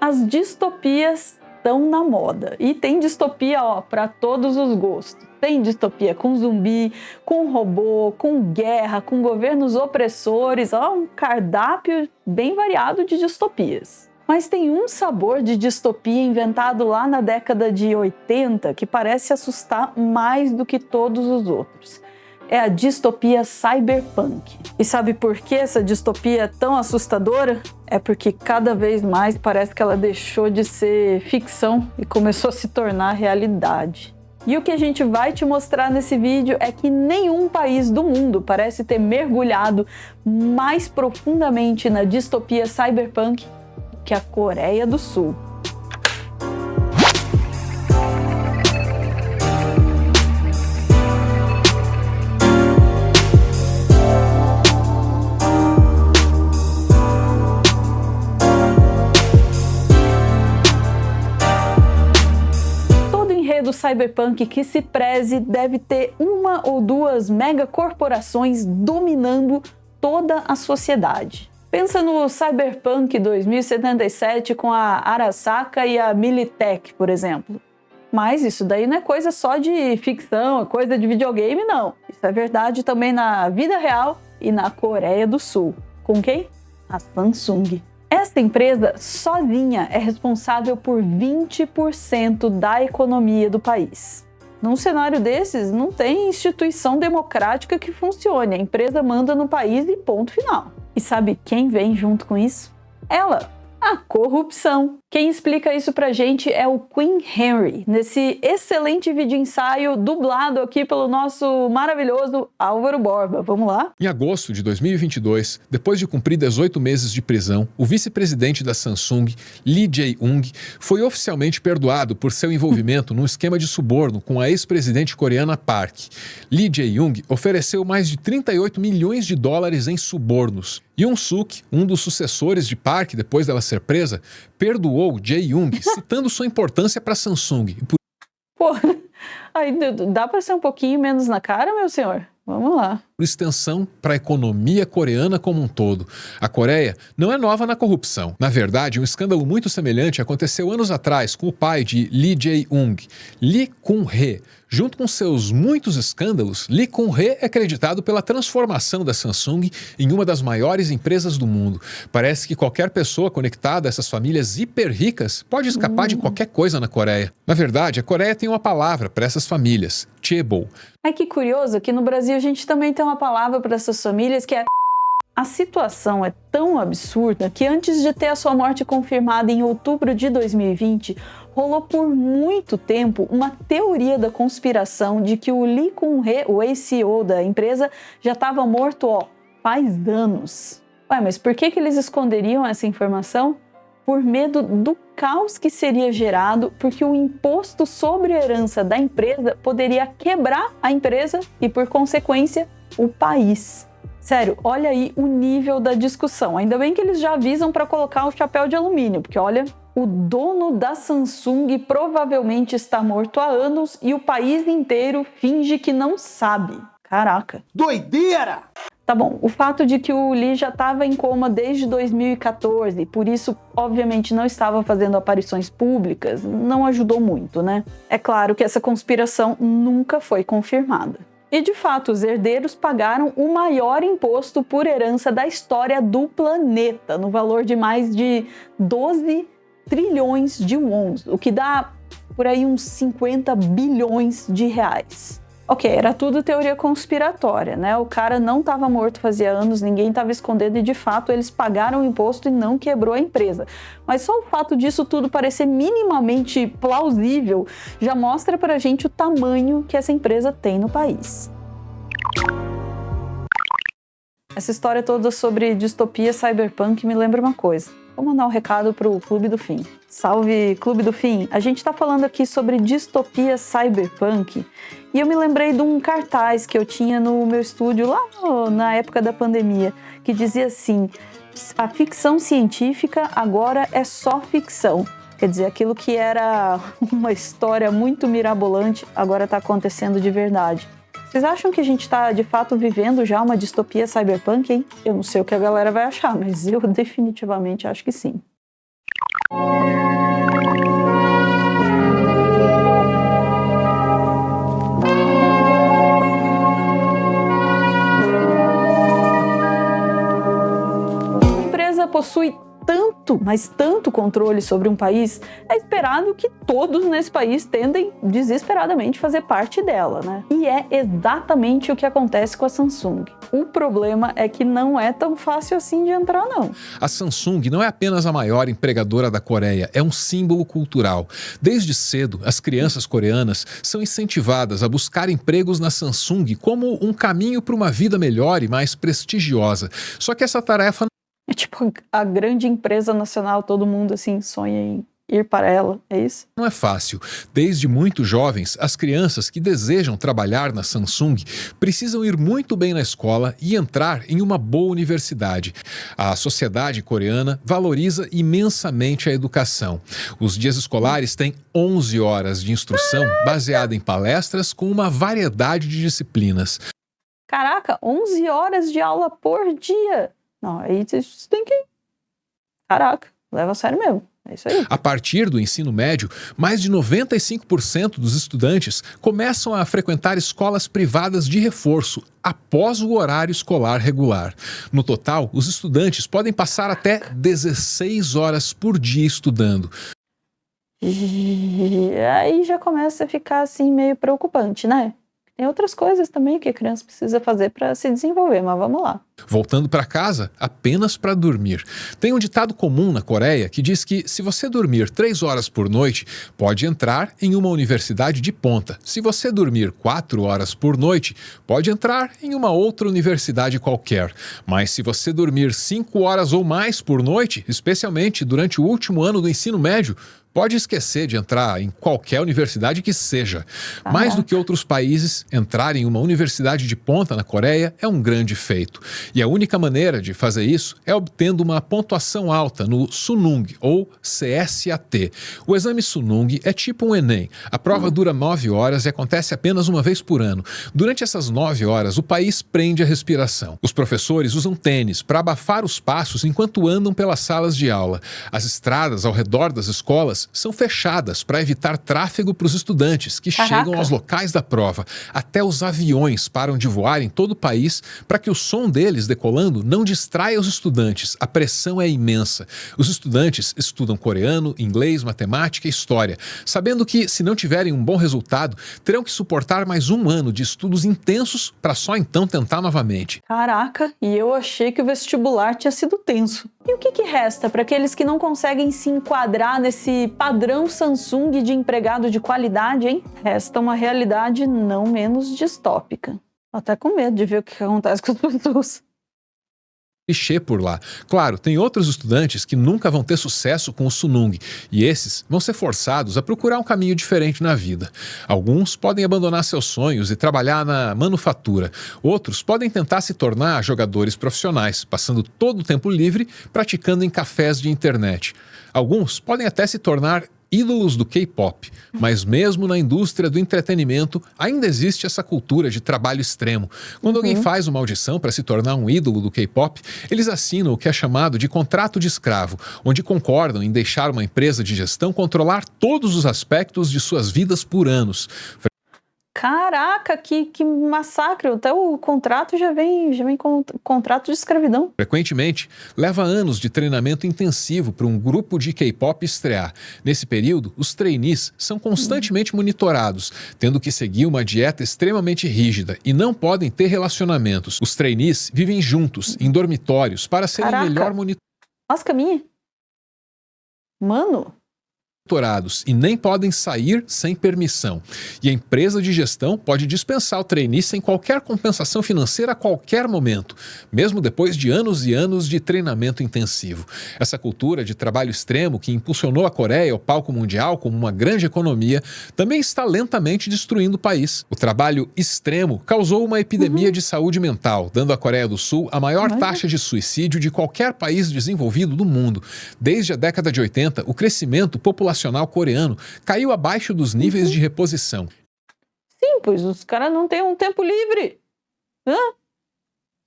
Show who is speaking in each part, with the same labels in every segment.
Speaker 1: As distopias estão na moda. E tem distopia, para todos os gostos. Tem distopia com zumbi, com robô, com guerra, com governos opressores, um cardápio bem variado de distopias. Mas tem um sabor de distopia inventado lá na década de 80 que parece assustar mais do que todos os outros. É a distopia cyberpunk. E sabe por que essa distopia é tão assustadora? É porque cada vez mais parece que ela deixou de ser ficção e começou a se tornar realidade. E o que a gente vai te mostrar nesse vídeo é que nenhum país do mundo parece ter mergulhado mais profundamente na distopia cyberpunk que a Coreia do Sul. Do cyberpunk que se preze deve ter uma ou duas megacorporações dominando toda a sociedade. Pensa no Cyberpunk 2077 com a Arasaka e a Militech, por exemplo. Mas isso daí não é coisa só de ficção, é coisa de videogame, não. Isso é verdade também na vida real e na Coreia do Sul. Com quem? A Samsung. Esta empresa sozinha é responsável por 20% da economia do país. Num cenário desses, não tem instituição democrática que funcione. A empresa manda no país e ponto final. E sabe quem vem junto com isso? Ela, a corrupção. Quem explica isso pra gente é o Queen Henry, nesse excelente vídeo ensaio dublado aqui pelo nosso maravilhoso Álvaro Borba. Vamos lá?
Speaker 2: Em agosto de 2022, depois de cumprir 18 meses de prisão, o vice-presidente da Samsung, Lee Jae-yong, foi oficialmente perdoado por seu envolvimento num esquema de suborno com a ex-presidente coreana Park. Lee Jae-yong ofereceu mais de 38 milhões de dólares em subornos. Yoon-suk, um dos sucessores de Park depois dela ser presa, perdoou Jae-yong, citando sua importância para a Samsung.
Speaker 1: Pô, aí dá para ser um pouquinho menos na cara, meu senhor? Vamos lá.
Speaker 2: Por extensão, para a economia coreana como um todo. A Coreia não é nova na corrupção. Na verdade, um escândalo muito semelhante aconteceu anos atrás com o pai de Lee Jae-yong, Lee Kun-hee. Junto com seus muitos escândalos, Lee Kun-hee é acreditado pela transformação da Samsung em uma das maiores empresas do mundo. Parece que qualquer pessoa conectada a essas famílias hiper ricas pode escapar de qualquer coisa na Coreia. Na verdade, a Coreia tem uma palavra para essas famílias, chaebol.
Speaker 1: Ai, que curioso que no Brasil a gente também tem uma palavra para essas famílias que é... A situação é tão absurda que antes de ter a sua morte confirmada em outubro de 2020, rolou por muito tempo uma teoria da conspiração de que o Lee Kun-hee, o ex-CEO da empresa, já estava morto, faz anos. Ué, mas por que eles esconderiam essa informação? Por medo do caos que seria gerado, porque o imposto sobre a herança da empresa poderia quebrar a empresa e, por consequência, o país. Sério, olha aí o nível da discussão. Ainda bem que eles já avisam para colocar o chapéu de alumínio, porque olha, o dono da Samsung provavelmente está morto há anos e o país inteiro finge que não sabe. Caraca.
Speaker 3: Doideira!
Speaker 1: Tá bom, o fato de que o Lee já estava em coma desde 2014 e por isso, obviamente, não estava fazendo aparições públicas, não ajudou muito, né? É claro que essa conspiração nunca foi confirmada. E, de fato, os herdeiros pagaram o maior imposto por herança da história do planeta, no valor de mais de 12 trilhões de wons, o que dá por aí uns 50 bilhões de reais. Ok, era tudo teoria conspiratória, né? O cara não estava morto fazia anos, ninguém estava escondendo e, de fato, eles pagaram o imposto e não quebrou a empresa. Mas só o fato disso tudo parecer minimamente plausível já mostra pra gente o tamanho que essa empresa tem no país. Essa história toda sobre distopia cyberpunk me lembra uma coisa. Vou mandar um recado pro Clube do Fim. Salve, Clube do Fim! A gente tá falando aqui sobre distopia cyberpunk e eu me lembrei de um cartaz que eu tinha no meu estúdio lá na época da pandemia, que dizia assim: a ficção científica agora é só ficção. Quer dizer, aquilo que era uma história muito mirabolante agora está acontecendo de verdade. Vocês acham que a gente está, de fato, vivendo já uma distopia cyberpunk, hein? Eu não sei o que a galera vai achar, mas eu definitivamente acho que sim. possui tanto, mas tanto controle sobre um país, é esperado que todos nesse país tendem desesperadamente fazer parte dela, né? E é exatamente o que acontece com a Samsung. O problema é que não é tão fácil assim de entrar, não.
Speaker 2: A Samsung não é apenas a maior empregadora da Coreia, é um símbolo cultural. Desde cedo, as crianças coreanas são incentivadas a buscar empregos na Samsung como um caminho para uma vida melhor e mais prestigiosa. Só que essa tarefa
Speaker 1: É tipo a grande empresa nacional, todo mundo assim sonha em ir para ela, é isso?
Speaker 2: não é fácil. Desde muito jovens, as crianças que desejam trabalhar na Samsung precisam ir muito bem na escola e entrar em uma boa universidade. A sociedade coreana valoriza imensamente a educação. Os dias escolares têm 11 horas de instrução baseada em palestras com uma variedade de disciplinas.
Speaker 1: Caraca, 11 horas de aula por dia! Não, aí você tem que... Caraca, leva a sério mesmo. É isso aí.
Speaker 2: A partir do ensino médio, mais de 95% dos estudantes começam a frequentar escolas privadas de reforço após o horário escolar regular. No total, os estudantes podem passar até 16 horas por dia estudando.
Speaker 1: E aí já começa a ficar assim meio preocupante, né? Tem outras coisas também que a criança precisa fazer para se desenvolver, mas vamos lá.
Speaker 2: Voltando para casa apenas para dormir. Tem um ditado comum na Coreia que diz que se você dormir 3 horas por noite, pode entrar em uma universidade de ponta. Se você dormir 4 horas por noite, pode entrar em uma outra universidade qualquer. Mas se você dormir 5 horas ou mais por noite, especialmente durante o último ano do ensino médio, pode esquecer de entrar em qualquer universidade que seja. Mais do que outros países, entrar em uma universidade de ponta na Coreia é um grande feito. E a única maneira de fazer isso é obtendo uma pontuação alta no Sunung, ou CSAT. O exame Sunung é tipo um Enem. A prova dura 9 horas e acontece apenas uma vez por ano. Durante essas 9 horas, o país prende a respiração. Os professores usam tênis para abafar os passos enquanto andam pelas salas de aula. As estradas ao redor das escolas são fechadas para evitar tráfego para os estudantes que chegam aos locais da prova. Até os aviões param de voar em todo o país para que o som deles decolando não distraia os estudantes. A pressão é imensa. Os estudantes estudam coreano, inglês, matemática e história, sabendo que, se não tiverem um bom resultado, terão que suportar mais um ano de estudos intensos para só então tentar novamente.
Speaker 1: Caraca, e eu achei que o vestibular tinha sido tenso. E o que resta para aqueles que não conseguem se enquadrar nesse padrão Samsung de empregado de qualidade, hein? Resta uma realidade não menos distópica. Até com medo de ver o que acontece com as pessoas.
Speaker 2: Clichê por lá. Claro, tem outros estudantes que nunca vão ter sucesso com o Sunung, e esses vão ser forçados a procurar um caminho diferente na vida. Alguns podem abandonar seus sonhos e trabalhar na manufatura. Outros podem tentar se tornar jogadores profissionais, passando todo o tempo livre praticando em cafés de internet. Alguns podem até se tornar ídolos do K-pop, mas mesmo na indústria do entretenimento ainda existe essa cultura de trabalho extremo. Quando alguém faz uma audição para se tornar um ídolo do K-pop, eles assinam o que é chamado de contrato de escravo, onde concordam em deixar uma empresa de gestão controlar todos os aspectos de suas vidas por anos.
Speaker 1: Caraca, que massacre! Até o contrato já vem com contrato de escravidão.
Speaker 2: Frequentemente, leva anos de treinamento intensivo para um grupo de K-pop estrear. Nesse período, os trainees são constantemente monitorados, tendo que seguir uma dieta extremamente rígida e não podem ter relacionamentos. Os trainees vivem juntos, em dormitórios, para serem melhor monitorados.
Speaker 1: Nossa, caminha. Mano...
Speaker 2: E nem podem sair sem permissão. E a empresa de gestão pode dispensar o trainee sem qualquer compensação financeira a qualquer momento, mesmo depois de anos e anos de treinamento intensivo. Essa cultura de trabalho extremo que impulsionou a Coreia ao palco mundial como uma grande economia também está lentamente destruindo o país. O trabalho extremo causou uma epidemia de saúde mental, dando à Coreia do Sul a maior taxa de suicídio de qualquer país desenvolvido do mundo. Desde a década de 80, o crescimento populacional coreano caiu abaixo dos níveis de reposição.
Speaker 1: Sim, pois os caras não têm um tempo livre.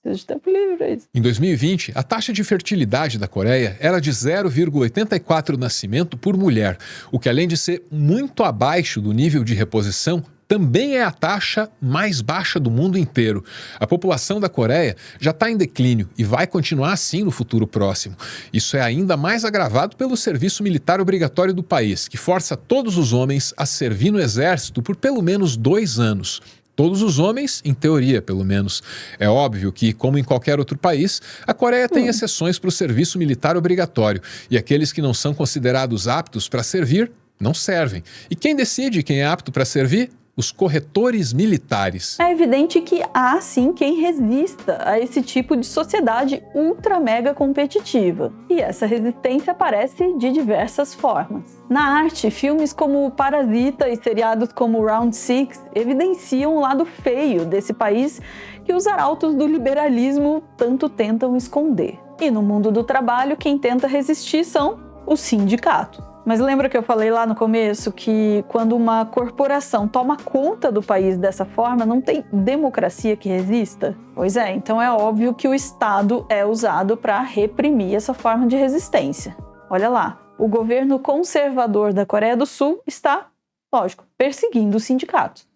Speaker 1: Precisa de tempo livre pra isso.
Speaker 2: Em 2020, a taxa de fertilidade da Coreia era de 0,84 nascimento por mulher, o que além de ser muito abaixo do nível de reposição, também é a taxa mais baixa do mundo inteiro. A população da Coreia já está em declínio e vai continuar assim no futuro próximo. Isso é ainda mais agravado pelo serviço militar obrigatório do país, que força todos os homens a servir no exército por pelo menos 2 anos. Todos os homens, em teoria, pelo menos. É óbvio que, como em qualquer outro país, a Coreia tem exceções para o serviço militar obrigatório, e aqueles que não são considerados aptos para servir, não servem. E quem decide quem é apto para servir? Os corretores militares.
Speaker 1: É evidente que há sim quem resista a esse tipo de sociedade ultra mega competitiva. E essa resistência aparece de diversas formas. Na arte, filmes como Parasita e seriados como Round Six evidenciam o lado feio desse país que os arautos do liberalismo tanto tentam esconder. E no mundo do trabalho, quem tenta resistir são os sindicatos. Mas lembra que eu falei lá no começo que quando uma corporação toma conta do país dessa forma, não tem democracia que resista? Pois é, então é óbvio que o Estado é usado para reprimir essa forma de resistência. Olha lá, o governo conservador da Coreia do Sul está, lógico, perseguindo os sindicatos.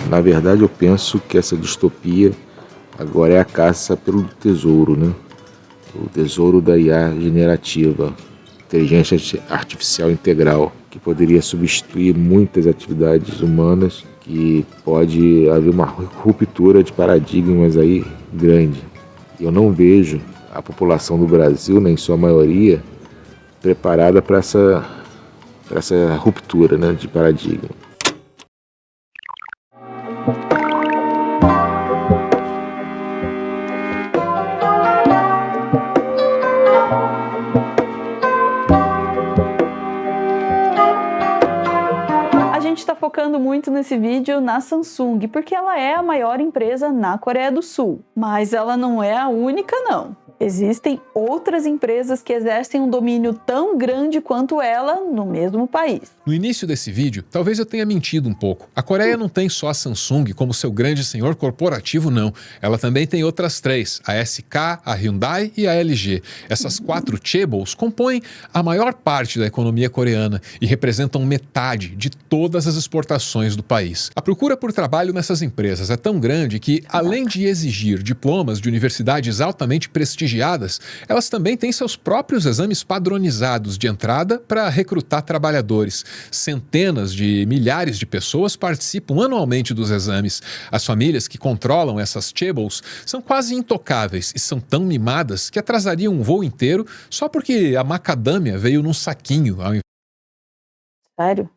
Speaker 3: Na verdade, eu penso que essa distopia agora é a caça pelo tesouro, né? O tesouro da IA generativa, inteligência artificial integral, que poderia substituir muitas atividades humanas, que pode haver uma ruptura de paradigmas aí grande. Eu não vejo a população do Brasil, nem sua maioria, preparada para essa ruptura, né, de paradigma.
Speaker 1: Focando muito nesse vídeo na Samsung, porque ela é a maior empresa na Coreia do Sul. Mas ela não é a única, não. Existem outras empresas que exercem um domínio tão grande quanto ela no mesmo país.
Speaker 2: No início desse vídeo, talvez eu tenha mentido um pouco. A Coreia não tem só a Samsung como seu grande senhor corporativo, não. Ela também tem outras 3, a SK, a Hyundai e a LG. Essas 4 chaebols compõem a maior parte da economia coreana e representam metade de todas as exportações do país. A procura por trabalho nessas empresas é tão grande que, além de exigir diplomas de universidades altamente prestigiadas, elas também têm seus próprios exames padronizados de entrada para recrutar trabalhadores. Centenas de milhares de pessoas participam anualmente dos exames. As famílias que controlam essas chaebols são quase intocáveis e são tão mimadas que atrasariam um voo inteiro só porque a macadâmia veio num saquinho ao
Speaker 1: Sério?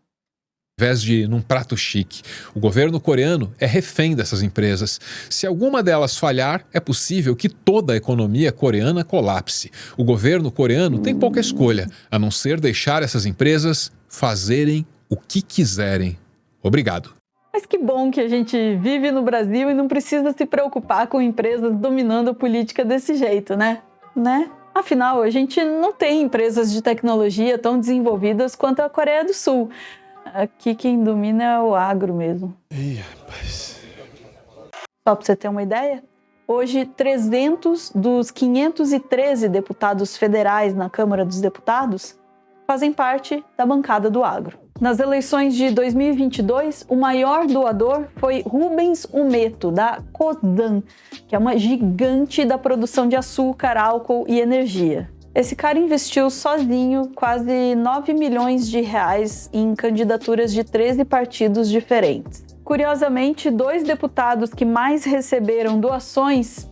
Speaker 2: invés de num prato chique. O governo coreano é refém dessas empresas. Se alguma delas falhar, é possível que toda a economia coreana colapse. O governo coreano tem pouca escolha, a não ser deixar essas empresas fazerem o que quiserem. Obrigado.
Speaker 1: Mas que bom que a gente vive no Brasil e não precisa se preocupar com empresas dominando a política desse jeito, né? Afinal, a gente não tem empresas de tecnologia tão desenvolvidas quanto a Coreia do Sul. Aqui quem domina é o agro mesmo.
Speaker 4: Ih, rapaz.
Speaker 1: Só para você ter uma ideia, hoje 300 dos 513 deputados federais na Câmara dos Deputados fazem parte da bancada do agro. Nas eleições de 2022, o maior doador foi Rubens Umeto, da Cosan, que é uma gigante da produção de açúcar, álcool e energia. Esse cara investiu sozinho quase 9 milhões de reais em candidaturas de 13 partidos diferentes. Curiosamente, 2 deputados que mais receberam doações,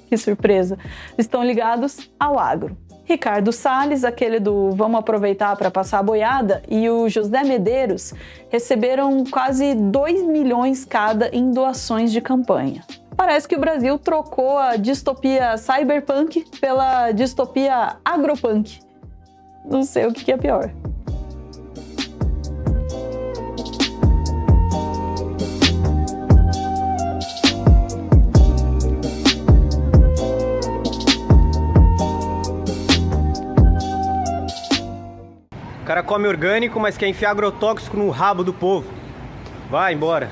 Speaker 1: que surpresa, estão ligados ao agro. Ricardo Salles, aquele do Vamos Aproveitar para Passar a Boiada, e o José Medeiros receberam quase 2 milhões cada em doações de campanha. Parece que o Brasil trocou a distopia cyberpunk pela distopia agropunk. Não sei o que é pior.
Speaker 5: O cara come orgânico, mas quer enfiar agrotóxico no rabo do povo. Vai embora.